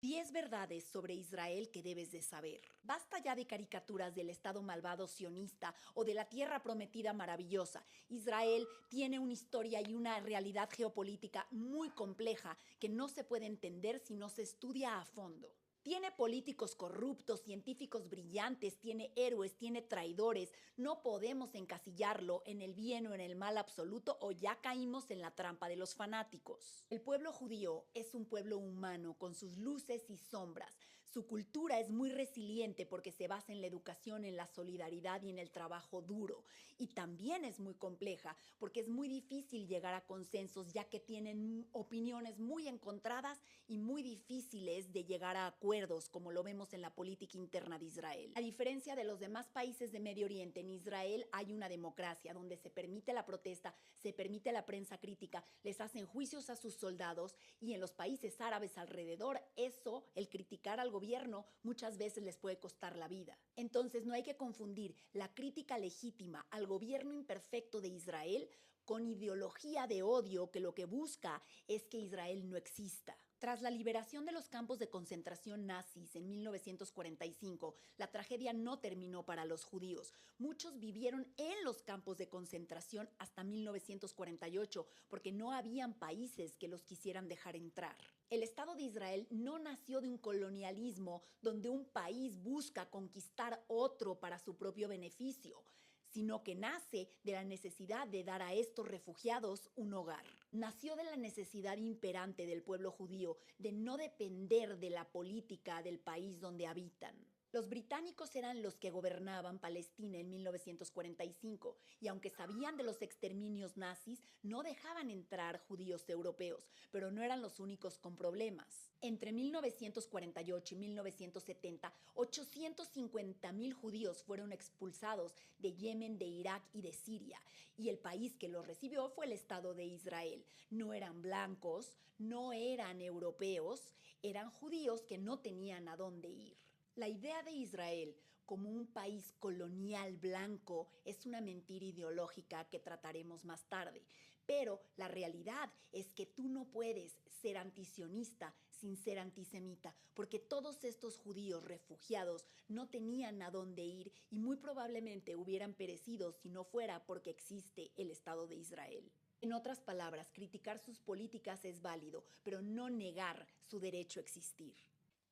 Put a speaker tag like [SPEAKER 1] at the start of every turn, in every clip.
[SPEAKER 1] 10 verdades sobre Israel que debes de saber. Basta ya de caricaturas del Estado malvado sionista o de la tierra prometida maravillosa. Israel tiene una historia y una realidad geopolítica muy compleja que no se puede entender si no se estudia a fondo. Tiene políticos corruptos, científicos brillantes, tiene héroes, tiene traidores. No podemos encasillarlo en el bien o en el mal absoluto o ya caímos en la trampa de los fanáticos. El pueblo judío es un pueblo humano con sus luces y sombras. Su cultura es muy resiliente porque se basa en la educación, en la solidaridad y en el trabajo duro. Y también es muy compleja porque es muy difícil llegar a consensos ya que tienen opiniones muy encontradas y muy difíciles de llegar a acuerdos como lo vemos en la política interna de Israel. A diferencia de los demás países de Medio Oriente, en Israel hay una democracia donde se permite la protesta, se permite la prensa crítica, les hacen juicios a sus soldados y en los países árabes alrededor eso, el criticar al gobierno, muchas veces les puede costar la vida. Entonces no hay que confundir la crítica legítima al gobierno imperfecto de Israel con ideología de odio que lo que busca es que Israel no exista. Tras la liberación de los campos de concentración nazis en 1945, la tragedia no terminó para los judíos. Muchos vivieron en los campos de concentración hasta 1948 porque no habían países que los quisieran dejar entrar. El Estado de Israel no nació de un colonialismo donde un país busca conquistar otro para su propio beneficio, sino que nace de la necesidad de dar a estos refugiados un hogar. Nació de la necesidad imperante del pueblo judío de no depender de la política del país donde habitan. Los británicos eran los que gobernaban Palestina en 1945 y aunque sabían de los exterminios nazis, no dejaban entrar judíos europeos, pero no eran los únicos con problemas. Entre 1948 y 1970, 850,000 judíos fueron expulsados de Yemen, de Irak y de Siria, y el país que los recibió fue el Estado de Israel. No eran blancos, no eran europeos, eran judíos que no tenían a dónde ir. La idea de Israel como un país colonial blanco es una mentira ideológica que trataremos más tarde, pero la realidad es que tú no puedes ser antisionista sin ser antisemita, porque todos estos judíos refugiados no tenían a dónde ir y muy probablemente hubieran perecido si no fuera porque existe el Estado de Israel. En otras palabras, criticar sus políticas es válido, pero no negar su derecho a existir.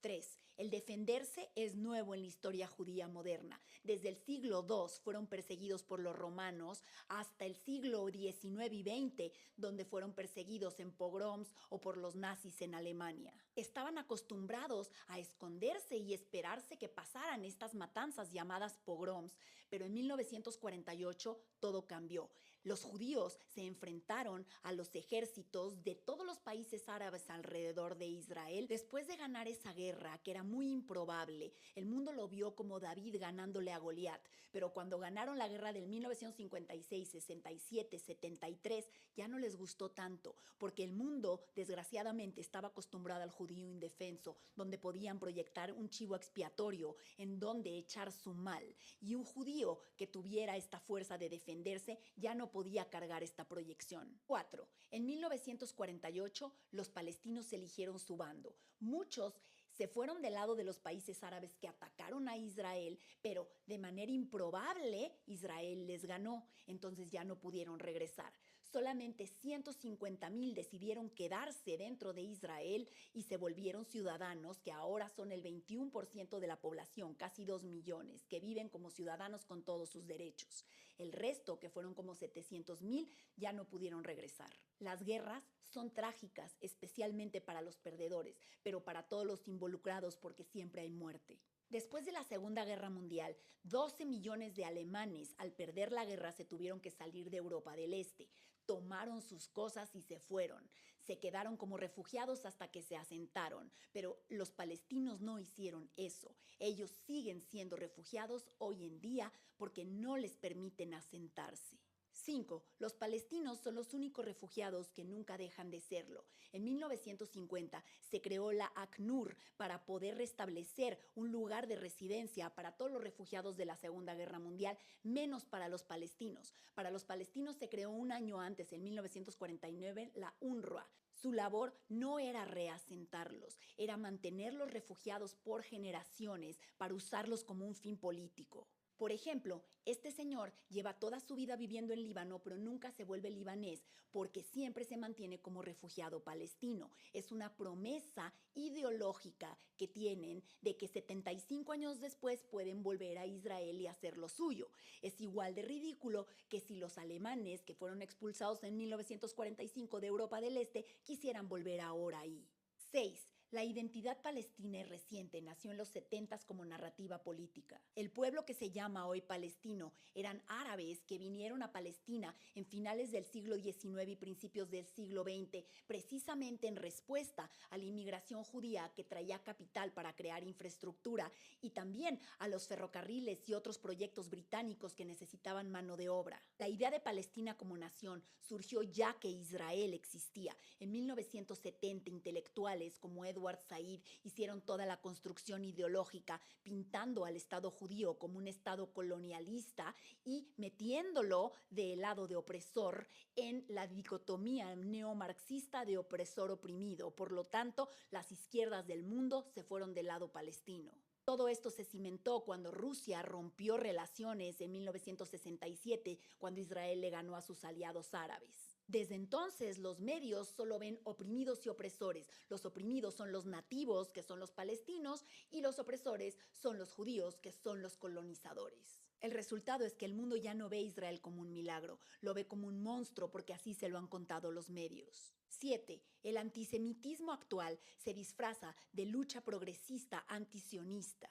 [SPEAKER 1] 3. El defenderse es nuevo en la historia judía moderna. Desde el siglo II fueron perseguidos por los romanos hasta el siglo XIX y XX, donde fueron perseguidos en pogroms o por los nazis en Alemania. Estaban acostumbrados a esconderse y esperarse que pasaran estas matanzas llamadas pogroms, pero en 1948 todo cambió. Los judíos se enfrentaron a los ejércitos de todos los países árabes alrededor de Israel después de ganar esa guerra que era muy improbable. El mundo lo vio como David ganándole a Goliat, pero cuando ganaron la guerra del 1956, 67, 73, ya no les gustó tanto, porque el mundo desgraciadamente estaba acostumbrado al judío indefenso, donde podían proyectar un chivo expiatorio en donde echar su mal, y un judío que tuviera esta fuerza de defenderse ya no podía cargar esta proyección. 4. En 1948 los palestinos eligieron su bando. Muchos se fueron del lado de los países árabes que atacaron a Israel, pero de manera improbable Israel les ganó, entonces ya no pudieron regresar. Solamente 150,000 decidieron quedarse dentro de Israel y se volvieron ciudadanos, que ahora son el 21% de la población, casi 2 millones, que viven como ciudadanos con todos sus derechos. El resto, que fueron como 700,000, ya no pudieron regresar. Las guerras son trágicas, especialmente para los perdedores, pero para todos los involucrados porque siempre hay muerte. Después de la Segunda Guerra Mundial, 12 millones de alemanes al perder la guerra se tuvieron que salir de Europa del Este. Tomaron sus cosas y se fueron. Se quedaron como refugiados hasta que se asentaron. Pero los palestinos no hicieron eso. Ellos siguen siendo refugiados hoy en día porque no les permiten asentarse. 5. Los palestinos son los únicos refugiados que nunca dejan de serlo. En 1950 se creó la ACNUR para poder restablecer un lugar de residencia para todos los refugiados de la Segunda Guerra Mundial, menos para los palestinos. Para los palestinos se creó un año antes, en 1949, la UNRWA. Su labor no era reasentarlos, era mantenerlos refugiados por generaciones para usarlos como un fin político. Por ejemplo, este señor lleva toda su vida viviendo en Líbano, pero nunca se vuelve libanés porque siempre se mantiene como refugiado palestino. Es una promesa ideológica que tienen de que 75 años después pueden volver a Israel y hacer lo suyo. Es igual de ridículo que si los alemanes, que fueron expulsados en 1945 de Europa del Este, quisieran volver ahora ahí. 6. La identidad palestina es reciente, nació en los 70s como narrativa política. El pueblo que se llama hoy palestino eran árabes que vinieron a Palestina en finales del siglo XIX y principios del siglo XX, precisamente en respuesta a la inmigración judía que traía capital para crear infraestructura y también a los ferrocarriles y otros proyectos británicos que necesitaban mano de obra. La idea de Palestina como nación surgió ya que Israel existía. En 1970, intelectuales como Edward Said hicieron toda la construcción ideológica, pintando al Estado judío como un Estado colonialista y metiéndolo del lado de opresor en la dicotomía neomarxista de opresor oprimido. Por lo tanto, las izquierdas del mundo se fueron del lado palestino. Todo esto se cimentó cuando Rusia rompió relaciones en 1967, cuando Israel le ganó a sus aliados árabes. Desde entonces, los medios solo ven oprimidos y opresores. Los oprimidos son los nativos, que son los palestinos, y los opresores son los judíos, que son los colonizadores. El resultado es que el mundo ya no ve a Israel como un milagro, lo ve como un monstruo porque así se lo han contado los medios. 7. El antisemitismo actual se disfraza de lucha progresista antisionista.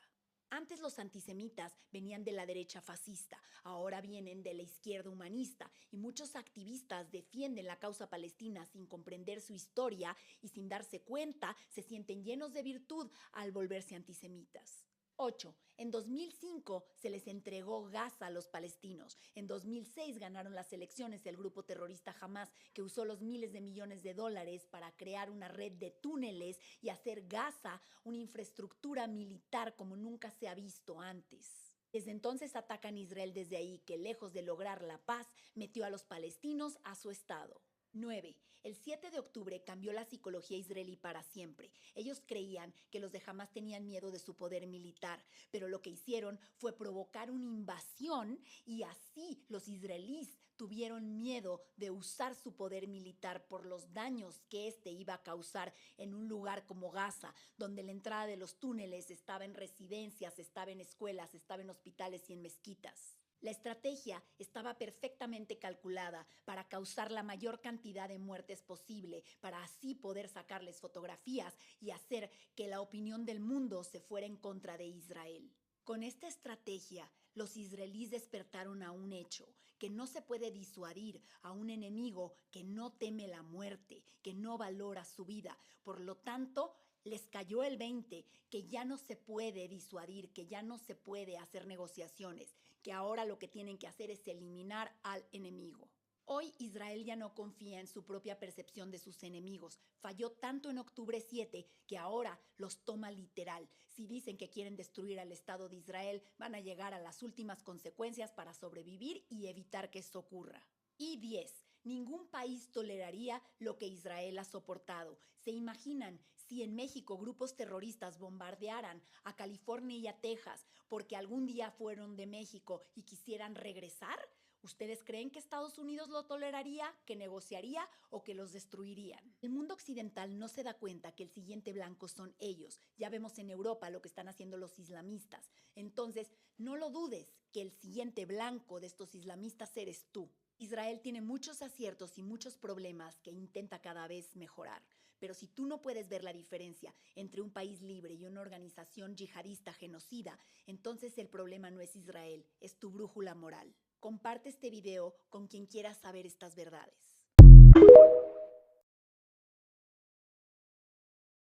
[SPEAKER 1] Antes los antisemitas venían de la derecha fascista, ahora vienen de la izquierda humanista y muchos activistas defienden la causa palestina sin comprender su historia y sin darse cuenta se sienten llenos de virtud al volverse antisemitas. 8. En 2005 se les entregó Gaza a los palestinos. En 2006 ganaron las elecciones el grupo terrorista Hamas, que usó los miles de millones de dólares para crear una red de túneles y hacer Gaza una infraestructura militar como nunca se ha visto antes. Desde entonces atacan a Israel desde ahí, que lejos de lograr la paz, metió a los palestinos a su estado. 9. El 7 de octubre cambió la psicología israelí para siempre. Ellos creían que los de Hamas tenían miedo de su poder militar, pero lo que hicieron fue provocar una invasión y así los israelíes tuvieron miedo de usar su poder militar por los daños que éste iba a causar en un lugar como Gaza, donde la entrada de los túneles estaba en residencias, estaba en escuelas, estaba en hospitales y en mezquitas. La estrategia estaba perfectamente calculada para causar la mayor cantidad de muertes posible, para así poder sacarles fotografías y hacer que la opinión del mundo se fuera en contra de Israel. Con esta estrategia, los israelíes despertaron a un hecho, que no se puede disuadir a un enemigo que no teme la muerte, que no valora su vida. Por lo tanto, les cayó el 20, que ya no se puede disuadir, que ya no se puede hacer negociaciones, que ahora lo que tienen que hacer es eliminar al enemigo. Hoy Israel ya no confía en su propia percepción de sus enemigos. Falló tanto en octubre 7 que ahora los toma literal. Si dicen que quieren destruir al Estado de Israel, van a llegar a las últimas consecuencias para sobrevivir y evitar que esto ocurra. Y 10. Ningún país toleraría lo que Israel ha soportado. ¿Se imaginan si en México grupos terroristas bombardearan a California y a Texas porque algún día fueron de México y quisieran regresar? ¿Ustedes creen que Estados Unidos lo toleraría, que negociaría o que los destruirían? El mundo occidental no se da cuenta que el siguiente blanco son ellos. Ya vemos en Europa lo que están haciendo los islamistas. Entonces, no lo dudes que el siguiente blanco de estos islamistas eres tú. Israel tiene muchos aciertos y muchos problemas que intenta cada vez mejorar. Pero si tú no puedes ver la diferencia entre un país libre y una organización yihadista genocida, entonces el problema no es Israel, es tu brújula moral. Comparte este video con quien quiera saber estas verdades.